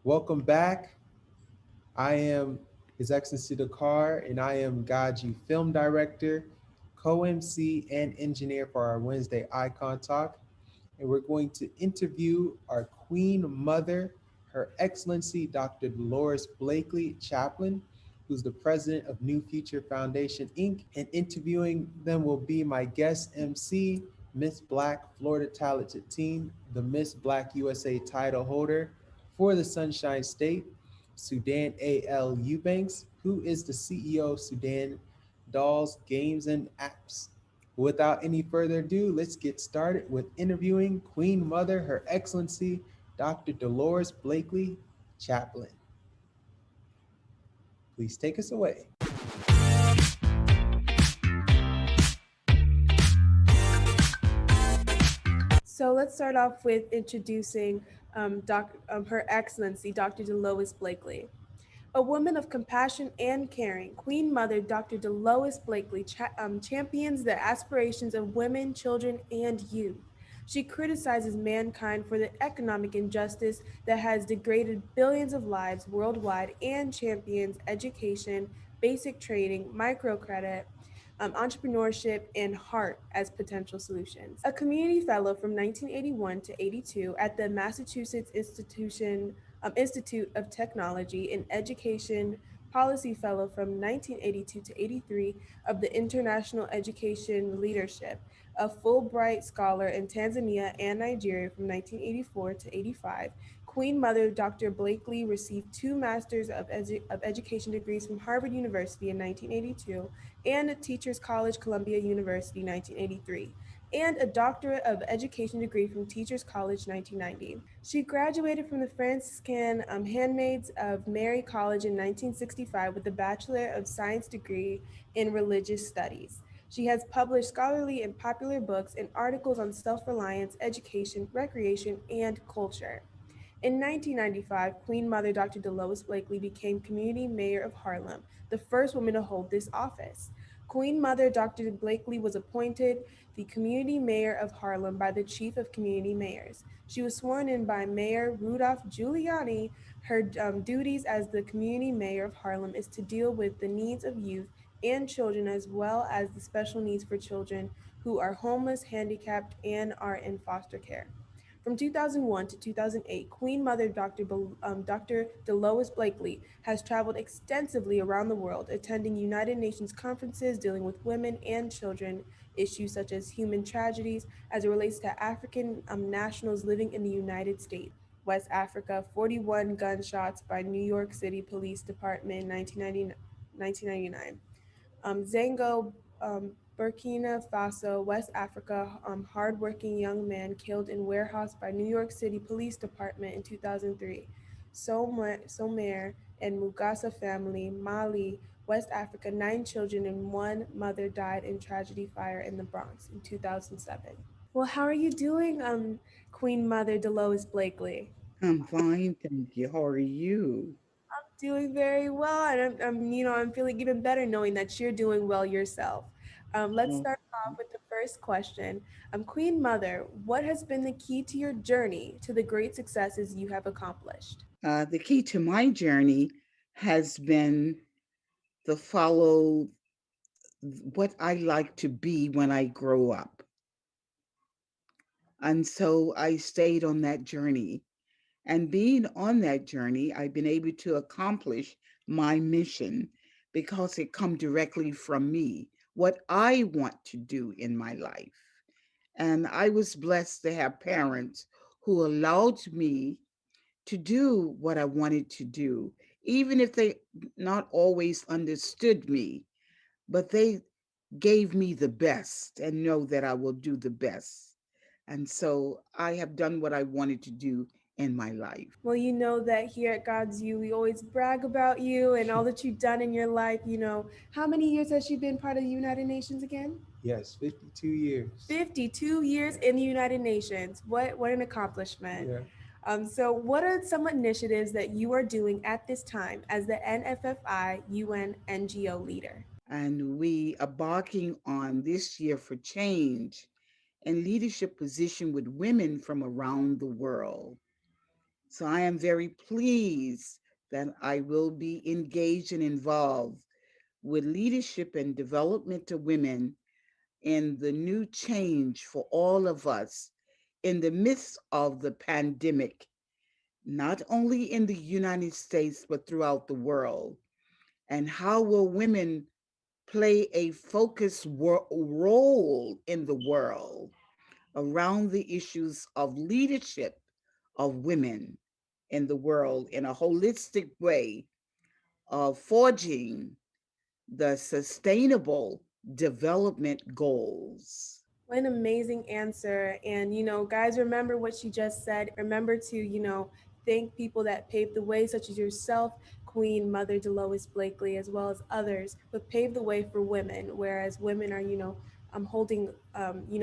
Welcome back. I am His Excellency Dakar, and I am GODSU Film Director, Co-MC, and engineer for our Wednesday Icon Talk. And we're going to interview our Queen Mother, Her Excellency Dr. Dolores Blakely, Chaplain, who's the president of New Future Foundation, Inc. And interviewing them will be my guest MC, Miss Black Florida Talented Teen, the Miss Black USA title holder for the Sunshine State, Sudan A.L. Eubanks, who is the CEO of Sudan Dolls, Games, and Apps. Without any further ado, let's get started with interviewing Queen Mother, Her Excellency, Dr. Dolores Blakely, Chaplain. Please take us away. So let's start off with introducing Her Excellency, Dr. Delois Blakely. A woman of compassion and caring, Queen Mother Dr. Delois Blakely champions the aspirations of women, children, and youth. She criticizes mankind for the economic injustice that has degraded billions of lives worldwide and champions education, basic trading, microcredit, entrepreneurship, and heart as potential solutions. A community fellow from 1981 to 82 at the Massachusetts Institute of Technology and Education Policy Fellow from 1982 to 83 of the International Education Leadership, a Fulbright Scholar in Tanzania and Nigeria from 1984 to 85. Queen Mother Dr. Blakely received two Masters of Education degrees from Harvard University in 1982 and a Teachers College, Columbia University 1983 and a Doctorate of Education degree from Teachers College 1990. She graduated from the Franciscan Handmaids of Mary College in 1965 with a Bachelor of Science degree in Religious Studies. She has published scholarly and popular books and articles on self-reliance, education, recreation, and culture. In 1995, Queen Mother Dr. Delois Blakely became Community Mayor of Harlem, the first woman to hold this office. Queen Mother Dr. Blakely was appointed the Community Mayor of Harlem by the Chief of Community Mayors. She was sworn in by Mayor Rudolph Giuliani. Her duties as the Community Mayor of Harlem is to deal with the needs of youth and children as well as the special needs for children who are homeless, handicapped, and are in foster care. From 2001 to 2008, Queen Mother Dr. Delois Blakely has traveled extensively around the world, attending United Nations conferences dealing with women and children, issues such as human tragedies as it relates to African nationals living in the United States. West Africa, 41 gunshots by New York City Police Department in 1999. Zango, Burkina Faso, West Africa, hardworking young man killed in warehouse by New York City Police Department in 2003. Somer and Mugasa family, Mali, West Africa, 9 children and one mother died in tragedy fire in the Bronx in 2007. Well, how are you doing, Queen Mother Delois Blakely? I'm fine, thank you. How are you? Doing very well, and I'm feeling even better knowing that you're doing well yourself. Let's Oh, start off with the first question. Queen Mother, what has been the key to your journey to the great successes you have accomplished? the key to my journey has been to follow what I like to be when I grow up. And so I stayed on that journey. And being on that journey, I've been able to accomplish my mission because it come directly from me, what I want to do in my life. And I was blessed to have parents who allowed me to do what I wanted to do, even if they not always understood me, but they gave me the best and know that I will do the best. And so I have done what I wanted to do in my life. Well, you know that here at God's You, we always brag about you and all that you've done in your life. How many years has she been part of the United Nations again? Yes, 52 years. 52 years Yeah. in the United Nations. What an accomplishment. Yeah. So, what are some initiatives that you are doing at this time as the NFFI UN NGO leader? And we are embarking on this year for change and leadership position with women from around the world. So I am very pleased that I will be engaged and involved with leadership and development to women in the new change for all of us in the midst of the pandemic, not only in the United States, but throughout the world. And how will women play a focused role in the world around the issues of leadership of women in the world in a holistic way of forging the sustainable development goals. What an amazing answer. And, guys, remember what she just said. Remember to, thank people that paved the way, such as yourself, Queen Mother Delois Blakely, as well as others, but paved the way for women, whereas women are, holding,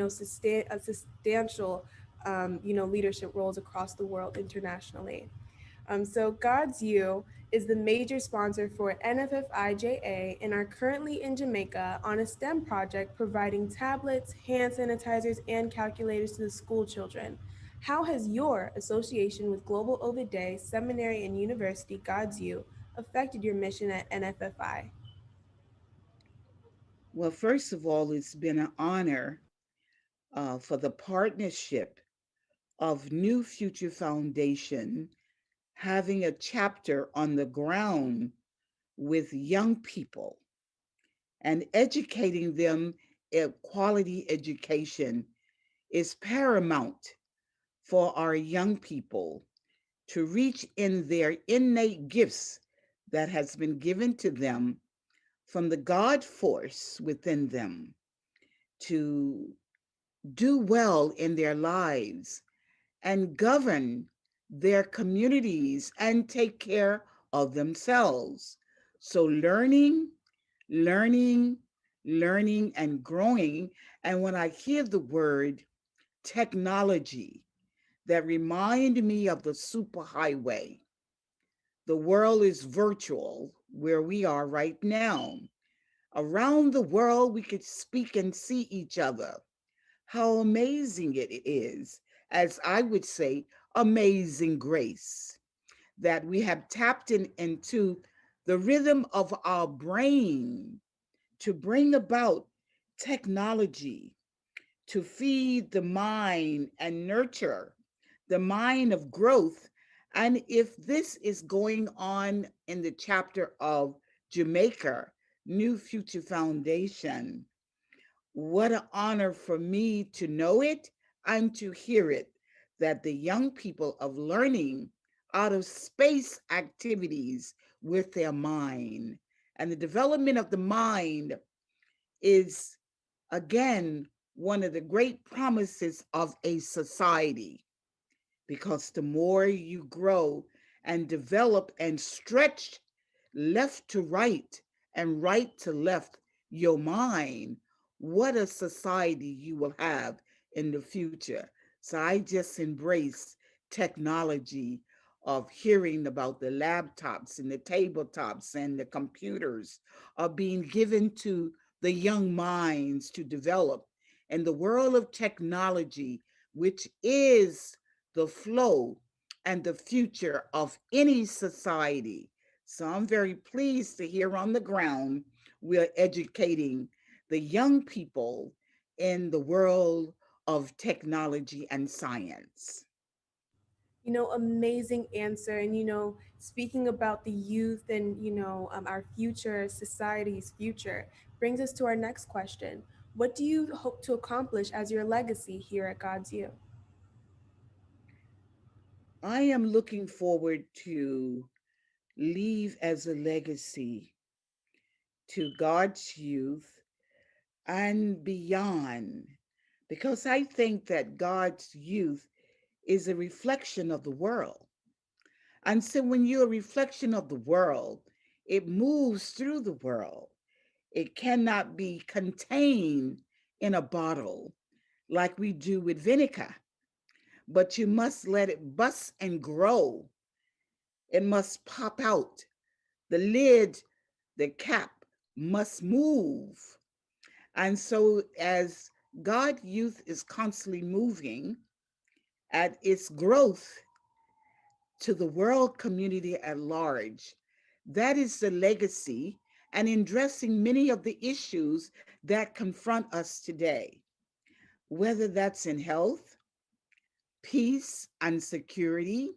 substantial, leadership roles across the world internationally. So God's You is the major sponsor for NFFIJA and are currently in Jamaica on a STEM project providing tablets, hand sanitizers, and calculators to the school children. How has your association with Global Ovid Day Seminary and University, God's You, affected your mission at NFFI? Well, first of all, it's been an honor for the partnership of New Future Foundation having a chapter on the ground with young people and educating them at quality education is paramount for our young people to reach in their innate gifts that has been given to them from the God force within them to do well in their lives and govern their communities and take care of themselves. So learning, learning and growing. And when I hear the word technology, that remind me of the superhighway. The world is virtual where we are right now. Around the world, we could speak and see each other. How amazing it is, as I would say, amazing grace, that we have tapped into the rhythm of our brain to bring about technology to feed the mind and nurture the mind of growth. And if this is going on in the chapter of Jamaica, New Future Foundation, what an honor for me to know it and to hear it, that the young people of learning out of space activities with their mind. And the development of the mind is, again, one of the great promises of a society, because the more you grow and develop and stretch left to right and right to left your mind, what a society you will have in the future. So I just embrace technology of hearing about the laptops and the tabletops and the computers are being given to the young minds to develop. And the world of technology, which is the flow and the future of any society. So I'm very pleased to hear on the ground we're educating the young people in the world of technology and science. Amazing answer. And, speaking about the youth and, our future, society's future, brings us to our next question. What do you hope to accomplish as your legacy here at God's You? I am looking forward to leave as a legacy to God's youth and beyond, because I think that God's youth is a reflection of the world. And so when you're a reflection of the world, it moves through the world. It cannot be contained in a bottle like we do with vinegar, but you must let it bust and grow. It must pop out. The lid, the cap must move. And so, as God youth is constantly moving at its growth, to the world community at large. That is the legacy and in addressing many of the issues that confront us today, whether that's in health, peace, and security.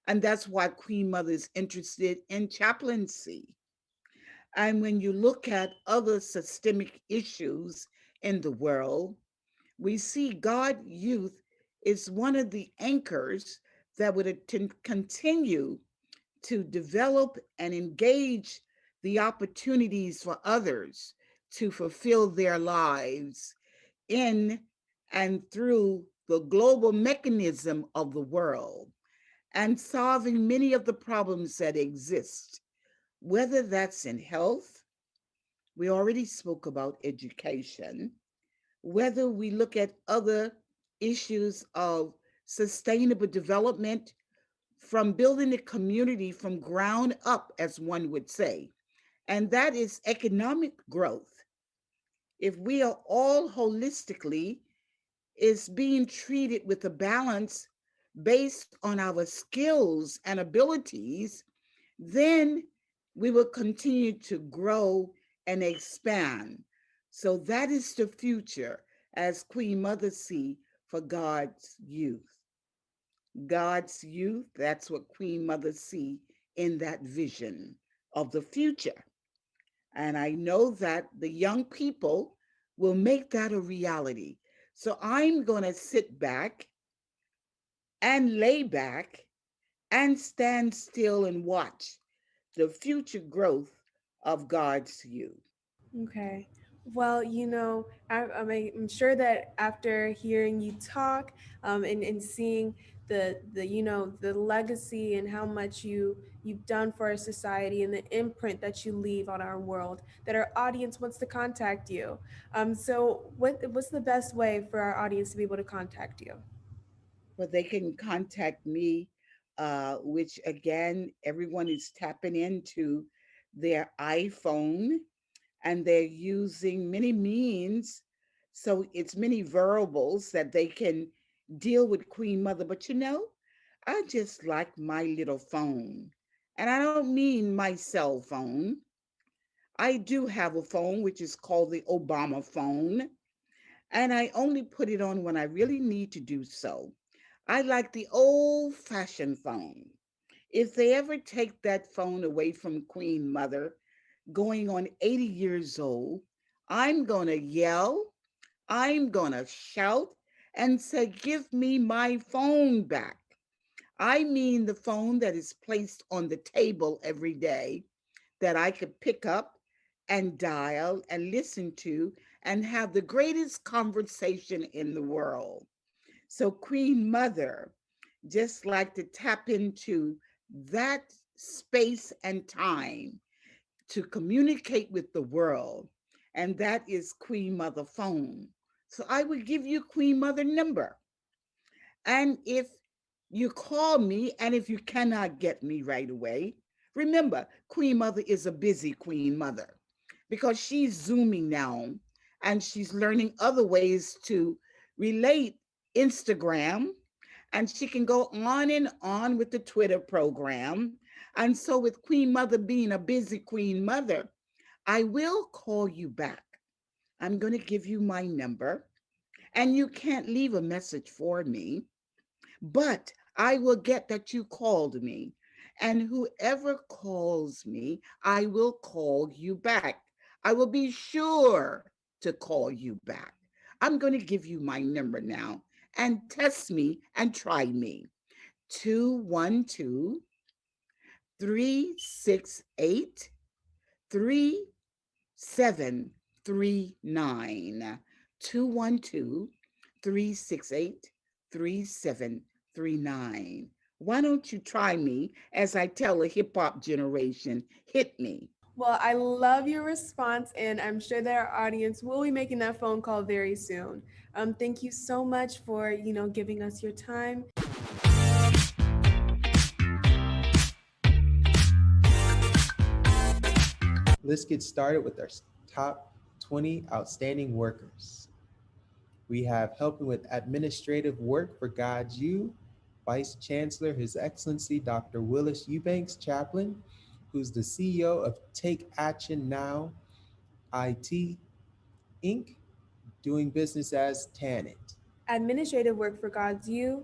And that's why Queen Mother is interested in chaplaincy. And when you look at other systemic issues in the world, we see God youth is one of the anchors that would continue to develop and engage the opportunities for others to fulfill their lives in and through the global mechanism of the world and solving many of the problems that exist, whether that's in health, we already spoke about education, whether we look at other issues of sustainable development from building a community from ground up, as one would say, and that is economic growth. If we are all holistically is being treated with a balance based on our skills and abilities, then we will continue to grow and expand. So that is the future as Queen Mother see for God's youth. God's youth, that's what Queen Mother see in that vision of the future. And I know that the young people will make that a reality. So I'm going to sit back and lay back and stand still and watch the future growth of God's youth. Okay. Well, I'm sure that after hearing you talk, and seeing the legacy and how much you've done for our society and the imprint that you leave on our world, that our audience wants to contact you. So what's the best way for our audience to be able to contact you? But they can contact me, which again, everyone is tapping into their iPhone and they're using many means. So it's many variables that they can deal with Queen Mother. But I just like my little phone. And I don't mean my cell phone. I do have a phone, which is called the Obama phone. And I only put it on when I really need to do so. I like the old fashioned phone. If they ever take that phone away from Queen Mother, going on 80 years old, I'm going to yell, I'm going to shout, and say, give me my phone back. I mean the phone that is placed on the table every day that I could pick up and dial and listen to and have the greatest conversation in the world. So, Queen Mother, just like to tap into that space and time to communicate with the world, and that is Queen Mother phone. So I would give you Queen Mother number. And if you call me, and if you cannot get me right away, remember, Queen Mother is a busy Queen Mother because she's Zooming now and she's learning other ways to relate Instagram, and she can go on and on with the Twitter program. And so, with Queen Mother being a busy Queen Mother, I will call you back. I'm going to give you my number, and you can't leave a message for me, but I will get that you called me. And whoever calls me, I will call you back. I will be sure to call you back. I'm going to give you my number now and test me and try me. 212 368 3739. 212 368 3739. Why don't you try me as I tell a hip hop generation, hit me? Well, I love your response, and I'm sure that our audience will be making that phone call very soon. Thank you so much for giving us your time. Let's get started with our top 20 outstanding workers. We have helping with administrative work for God's You, Vice Chancellor, His Excellency Dr. Willis Eubanks, Chaplain, who's the CEO of Take Action Now IT Inc., doing business as Tanit. Administrative work for GODSU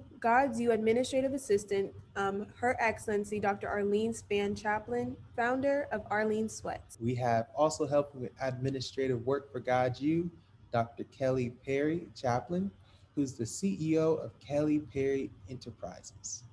Administrative Assistant, Her Excellency Dr. Arlene Span Chaplain, founder of Arlene Sweats. We have also helping with administrative work for GODSU, Dr. Kelly Perry, Chaplain, who's the CEO of Kelly Perry Enterprises.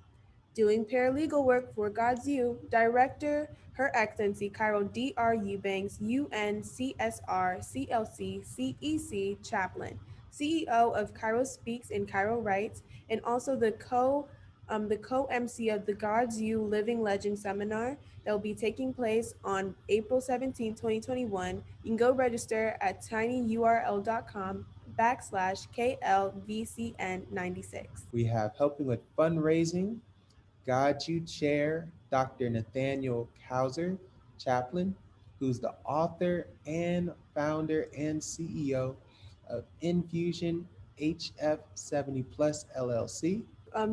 Doing paralegal work for GODSU, Director, Her Excellency Cairo D.R. Eubanks, UNCSR, CLC, CEC, Chaplain, CEO of Cairo Speaks and Cairo Writes, and also the Co-MC of the GODSU Living Legend Seminar that will be taking place on April 17, 2021. You can go register at tinyurl.com/KLVCN96. We have helping with fundraising, GODSU Chair, Dr. Nathaniel Kauser, Chaplain, who's the author and founder and CEO of Infusion HF70 Plus LLC.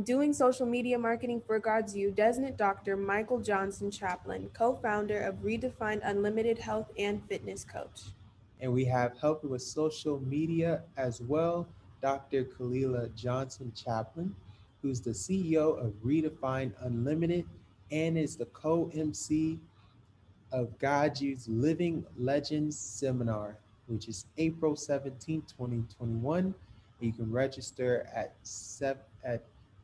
Doing social media marketing for GODSU, Designate Dr. Michael Johnson Chaplain, co-founder of Redefined Unlimited Health and Fitness Coach. And we have helping with social media as well, Dr. Kalila Johnson Chaplain, who's the CEO of Redefined Unlimited and is the co-MC of GODSU's Living Legends Seminar, which is April 17th, 2021. You can register at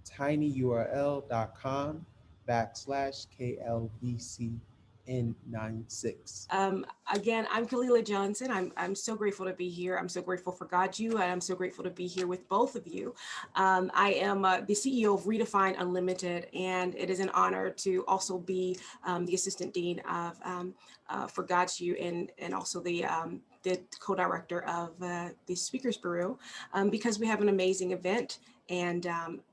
tinyurl.com/KLVCN96. Again, I'm Kalila Johnson. I'm so grateful to be here. I'm so grateful for GODSU, and I'm so grateful to be here with both of you. I am the CEO of Redefined Unlimited, and it is an honor to also be the Assistant Dean of for GODSU and also the co-director of the Speakers Bureau, because we have an amazing event. And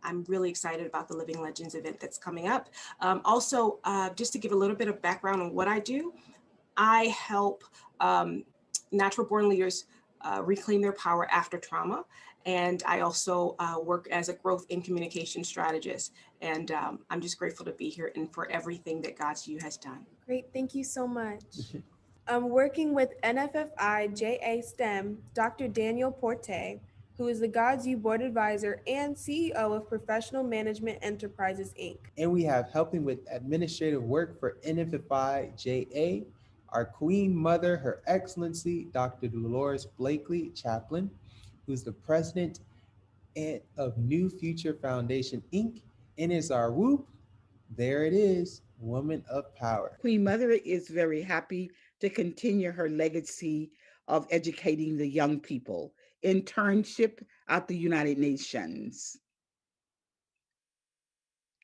I'm really excited about the Living Legends event that's coming up. Also, just to give a little bit of background on what I do, I help natural born leaders reclaim their power after trauma. And I also work as a growth and communication strategist. And I'm just grateful to be here and for everything that GODSU has done. Great, thank you so much. Working with NFFI JA STEM, Dr. Daniel Porte, who is the GODSU Board Advisor and CEO of Professional Management Enterprises, Inc. And we have helping with administrative work for NFFI JA, our Queen Mother, Her Excellency, Dr. Dolores Blakely, Chaplain, who's the president of New Future Foundation, Inc., and is our WOP. There it is, Woman of Power. Queen Mother is very happy to continue her legacy of educating the young people. Internship at the United Nations.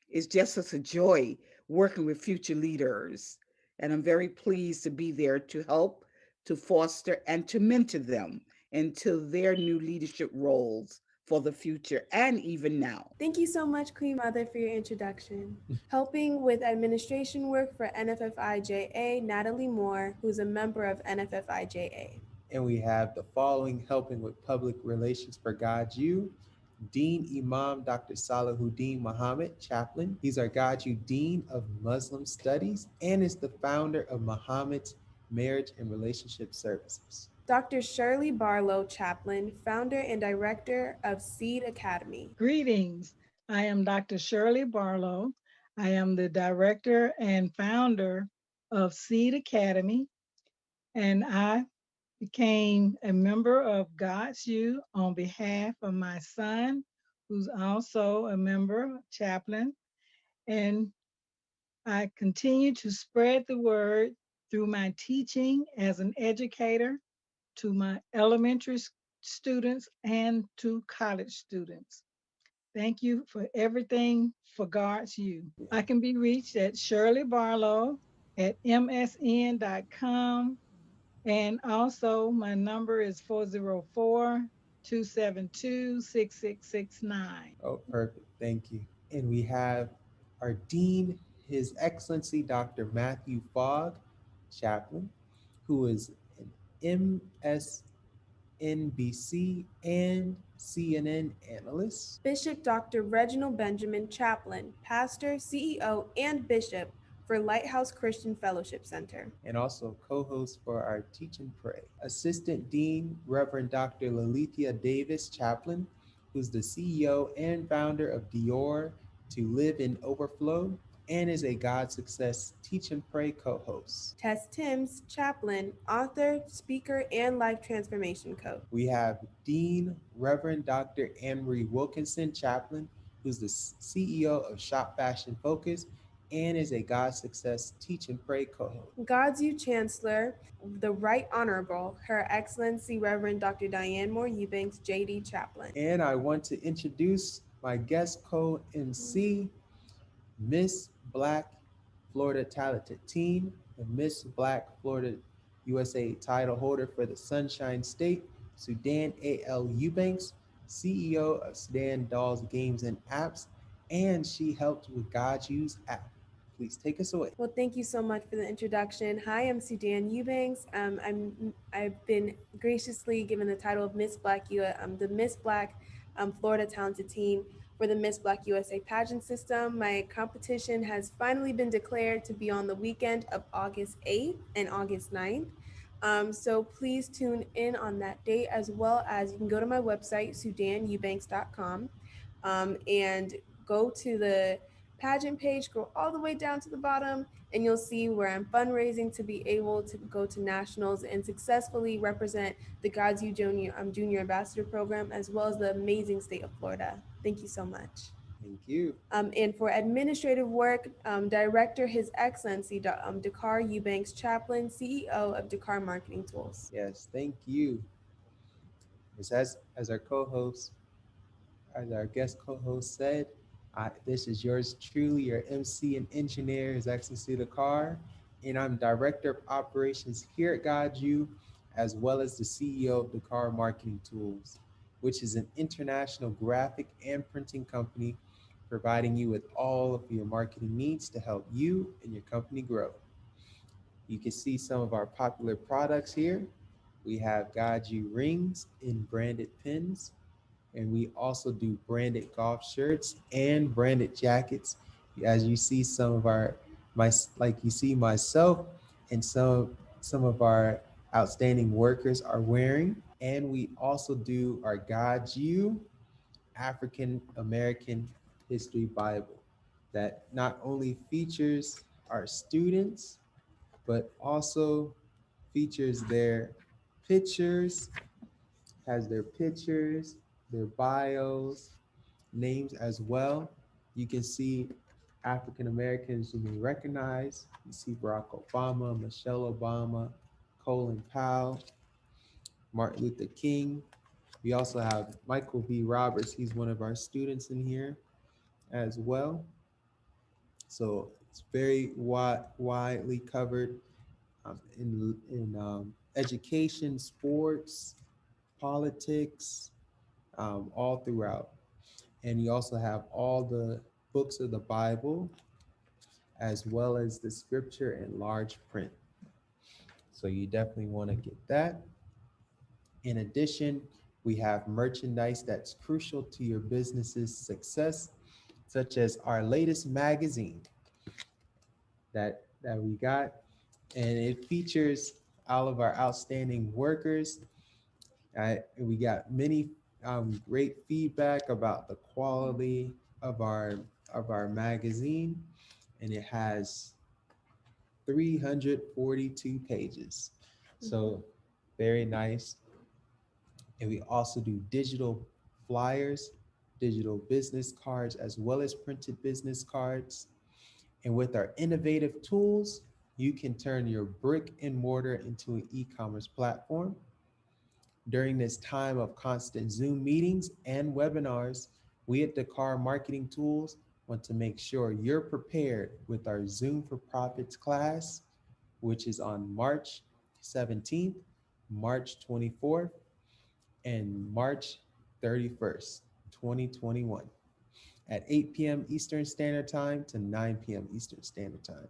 It's just such a joy working with future leaders. And I'm very pleased to be there to help, to foster, and to mentor them into their new leadership roles for the future and even now. Thank you so much, Queen Mother, for your introduction. Helping with administration work for NFFI-JA, Natalie Moore, who's a member of NFFI-JA. And we have the following helping with public relations for GODSU, Dean Imam Dr. Salahuddin Muhammad, Chaplain. He's our GODSU Dean of Muslim Studies and is the founder of Muhammad's Marriage and Relationship Services. Dr. Shirley Barlow, Chaplain, founder and director of Seed Academy. Greetings. I am Dr. Shirley Barlow. I am the director and founder of Seed Academy, and I became a member of GODSU on behalf of my son, who's also a member, chaplain, and I continue to spread the word through my teaching as an educator to my elementary students and to college students. Thank you for everything for GODSU. I can be reached at Shirley Barlow at msn.com. And also my number is 404-272-6669. Oh, perfect. Thank you. And we have our Dean, His Excellency Dr. Matthew Fogg, Chaplain, who is an MSNBC and CNN analyst. Bishop Dr. Reginald Benjamin, Chaplain, Pastor, CEO, and Bishop for Lighthouse Christian Fellowship Center. And also co-host for our Teach and Pray. Assistant Dean, Reverend Dr. Lilithia Davis, Chaplain, who's the CEO and founder of Dior to Live in Overflow, and is a God Success Teach and Pray co-host. Tess Timms, Chaplain, author, speaker, and life transformation coach. We have Dean, Reverend Dr. Anne-Marie Wilkinson, Chaplain, who's the CEO of Shop Fashion Focus and is a God Success Teach and Pray co-host. GODSU Chancellor, the Right Honorable, Her Excellency Reverend Dr. Diane Moore-Eubanks, JD Chaplain. And I want to introduce my guest Co-M.C, Miss Black Florida Talented Teen, the Miss Black Florida USA title holder for the Sunshine State, Sudan A.L. Eubanks, CEO of Sudan Dolls Games and Apps, and she helped with GODSU's app. Please take us away. Well, thank you so much for the introduction. Hi, I'm Sudan Eubanks. I've been graciously given the title of Miss Black the Miss Black Florida Talented Teen for the Miss Black USA pageant system. My competition has finally been declared to be on the weekend of August 8th and August 9th. So please tune in on that date, as well as you can go to my website, sudaneubanks.com, and go to the pageant page, scroll all the way down to the bottom, and you'll see where I'm fundraising to be able to go to nationals and successfully represent the GODSU Junior Ambassador Program, as well as the amazing state of Florida. Thank you so much. Thank you. And for administrative work, Director His Excellency Dakar Eubanks, Chaplain, CEO of Dakar Marketing Tools. Yes, thank you. As our co-host, as our guest co-host said, this is yours truly, your MC and engineer, His Excellency Dakar, and I'm Director of Operations here at GODSU, as well as the CEO of Dakar Marketing Tools, which is an international graphic and printing company providing you with all of your marketing needs to help you and your company grow. You can see some of our popular products here. We have GODSU rings in branded pins, and we also do branded golf shirts and branded jackets. As you see, some of like you see myself and some of our outstanding workers are wearing. And we also do our GODSU African American History Bible that not only features our students, but also features their pictures, has their pictures, their bios, names as well. You can see African Americans you may recognize. You see Barack Obama, Michelle Obama, Colin Powell, Martin Luther King. We also have Michael B. Roberts. He's one of our students in here as well. So it's very widely covered in education, sports, politics, all throughout. And you also have all the books of the Bible, as well as the scripture in large print. So you definitely want to get that. In addition, we have merchandise that's crucial to your business's success, such as our latest magazine that we got. And it features all of our outstanding workers. We got many great feedback about the quality of our magazine, and it has 342 pages. So very nice. And we also do digital flyers, digital business cards, as well as printed business cards. And with our innovative tools, you can turn your brick and mortar into an e-commerce platform. During this time of constant Zoom meetings and webinars, we at Dakar Marketing Tools want to make sure you're prepared with our Zoom for Profits class, which is on March 17th, March 24th, and March 31st, 2021, at 8 p.m. Eastern Standard Time to 9 p.m. Eastern Standard Time.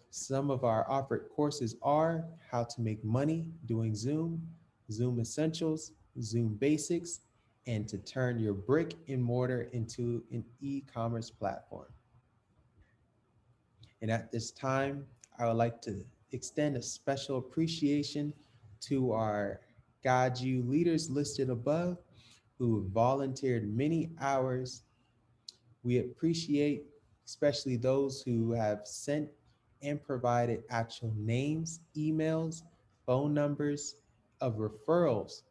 Some of our offered courses are how to make money doing Zoom, Zoom Essentials, Zoom Basics, and to turn your brick and mortar into an e-commerce platform. And at this time, I would like to extend a special appreciation to our GODSU leaders listed above who volunteered many hours. We appreciate especially those who have sent and provided actual names, emails, phone numbers of referrals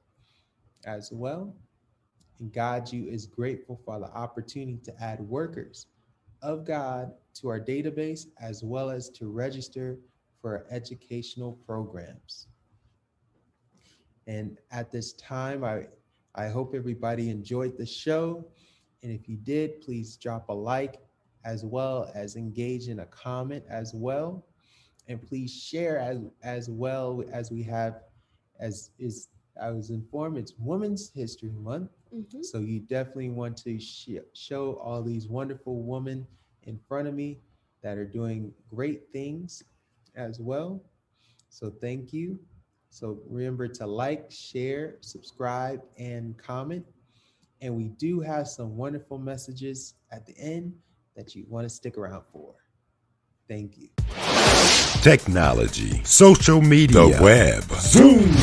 as well. And GODSU is grateful for the opportunity to add workers of God to our database, as well as to register for our educational programs. And at this time, I hope everybody enjoyed the show. And if you did, please drop a like, as well as engage in a comment as well. And please share as well, as we have, as is, I was informed, it's Women's History Month. Mhm. So you definitely want to show all these wonderful women in front of me that are doing great things as well. So thank you. So remember to like, share, subscribe, and comment. And we do have some wonderful messages at the end that you want to stick around for. Thank you. Technology, social media, the web, Zoom.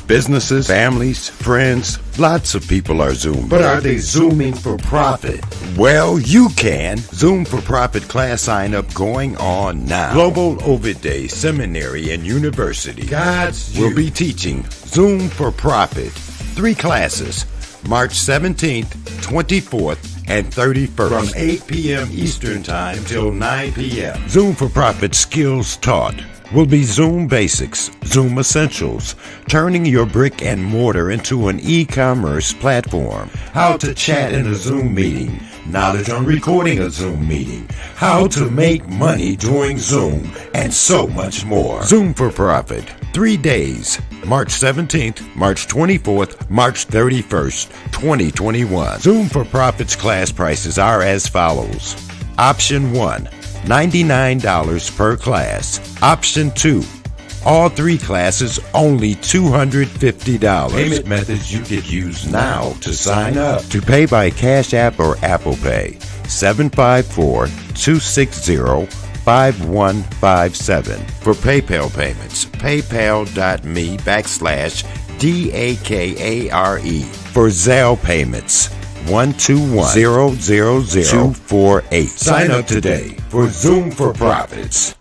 Businesses, families, friends, lots of people are Zooming. But are they Zooming for profit? Well, you can. Zoom for Profit class sign up going on now. Global Ovid Day Seminary and University GODSU will be teaching Zoom for Profit. 3 classes, March 17th, 24th, and 31st from 8 p.m. Eastern Time till 9 p.m. Zoom for Profit skills taught will be Zoom Basics, Zoom Essentials, turning your brick and mortar into an e-commerce platform, how to chat in a Zoom meeting, knowledge on recording a Zoom meeting, how to make money during Zoom, and so much more. Zoom for Profit, 3 days, March 17th, March 24th, March 31st, 2021. Zoom for Profit's class prices are as follows. Option 1, $99 per class. Option 2, all 3 classes only $250. Payment methods you could use now to sign up. To pay by Cash App or Apple Pay, 754-260-5157. For PayPal payments, paypal.me/DAKARE. For Zelle payments, 121-000-248. Sign up today for Zoom for Profits.